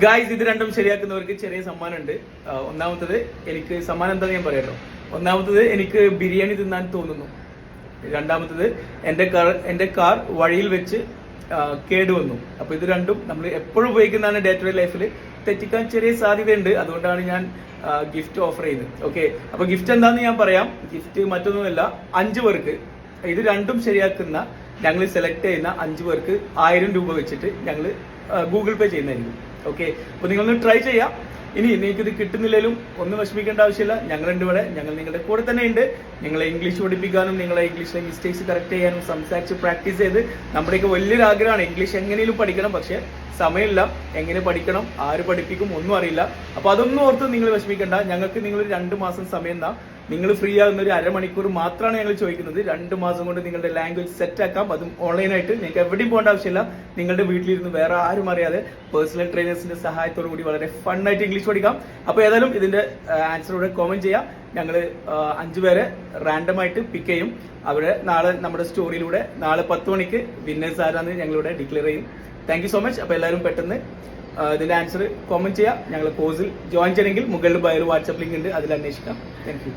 Guys, ഇത് രണ്ടും ശരിയാക്കുന്നവർക്ക് ചെറിയ സമ്മാനമുണ്ട്. ഒന്നാമത്തത് എനിക്ക് സമ്മാനം എന്താണെന്ന് ഞാൻ പറയാട്ടോ. ഒന്നാമത്തത് എനിക്ക് ബിരിയാണി തിന്നാൻ തോന്നുന്നു. രണ്ടാമത്തത് എന്റെ കാർ വഴിയിൽ വെച്ച് കേടുവന്നു. അപ്പൊ ഇത് രണ്ടും നമ്മൾ എപ്പോഴും ഉപയോഗിക്കുന്നതാണ് ഡേ ടു ഡേ ലൈഫിൽ. തെറ്റിക്കാൻ ചെറിയ സാധ്യതയുണ്ട്. അതുകൊണ്ടാണ് ഞാൻ ഗിഫ്റ്റ് ഓഫർ ചെയ്യുന്നത്. ഓക്കെ, അപ്പൊ ഗിഫ്റ്റ് എന്താണെന്ന് ഞാൻ പറയാം. ഗിഫ്റ്റ് മറ്റൊന്നുമല്ല, 5 പേർക്ക് ഇത് രണ്ടും ശരിയാക്കുന്ന ഞങ്ങൾ സെലക്ട് ചെയ്യുന്ന 5 പേർക്ക് 1000 രൂപ വെച്ചിട്ട് ഞങ്ങൾ ഗൂഗിൾ പേ ചെയ്യുന്നതായിരിക്കും. ഓക്കെ, അപ്പൊ നിങ്ങളൊന്ന് ട്രൈ ചെയ്യാം. ഇനി നിങ്ങൾക്ക് ഇത് കിട്ടുന്നില്ലെങ്കിലും ഒന്നും വിഷമിക്കേണ്ട ആവശ്യമില്ല. ഞങ്ങളുണ്ട് ഇവിടെ. ഞങ്ങൾ നിങ്ങളുടെ കൂടെ തന്നെ ഉണ്ട്. നിങ്ങളെ ഇംഗ്ലീഷ് പഠിപ്പിക്കാനും നിങ്ങളെ ഇംഗ്ലീഷിലെ മിസ്റ്റേക്സ് കറക്റ്റ് ചെയ്യാനും സംസാരിച്ച് പ്രാക്ടീസ് ചെയ്ത് നമ്മുടെയൊക്കെ വലിയൊരു ആഗ്രഹമാണ് ഇംഗ്ലീഷ് എങ്ങനെയും പഠിക്കണം. പക്ഷെ സമയമില്ല. എങ്ങനെ പഠിക്കണം, ആര് പഠിപ്പിക്കും, ഒന്നും അറിയില്ല. അപ്പൊ അതൊന്നും ഓർത്ത് നിങ്ങൾ വിഷമിക്കേണ്ട. ഞങ്ങൾക്ക് നിങ്ങൾ 2 മാസം സമയം എന്താ, നിങ്ങൾ ഫ്രീ ആകുന്ന ഒരു അരമണിക്കൂർ മാത്രമാണ് ഞങ്ങൾ ചോദിക്കുന്നത്. 2 മാസം കൊണ്ട് നിങ്ങളുടെ ലാംഗ്വേജ് സെറ്റ് ആക്കാം. അതും ഓൺലൈനായിട്ട്. നിങ്ങൾക്ക് എവിടെയും പോകേണ്ട ആവശ്യമില്ല. നിങ്ങളുടെ വീട്ടിലിരുന്ന് വേറെ ആരും അറിയാതെ പേഴ്സണൽ ട്രെയിനേഴ്സിന്റെ സഹായത്തോടു കൂടി വളരെ ഫണ്ണായിട്ട് ഇംഗ്ലീഷ് പഠിക്കാം. അപ്പൊ ഏതായാലും ഇതിന്റെ ആൻസറോടെ കോമെന്റ് ചെയ്യാം. ഞങ്ങൾ 5 പേരെ റാൻഡം ആയിട്ട് പിക്ക് ചെയ്യും. അവരെ നാളെ നമ്മുടെ സ്റ്റോറിയിലൂടെ നാളെ 10 മണിക്ക് വിന്നേഴ്സ് ആരാന്ന് ഞങ്ങളിവിടെ ഡിക്ലെയർ ചെയ്യും. Thank you so much. അപ്പൊ എല്ലാവരും പെട്ടെന്ന് ഇതിന്റെ ആൻസർ കോമെന്റ് ചെയ്യാം. ഞങ്ങൾ കോഴ്സിൽ ജോയിൻ ചെയ്യണമെങ്കിൽ മുകളിൽ ബയോയിൽ വാട്സ്ആപ്പ് ലിങ്ക് ഉണ്ട്, അതിൽ അന്വേഷിക്കാം. Thank you.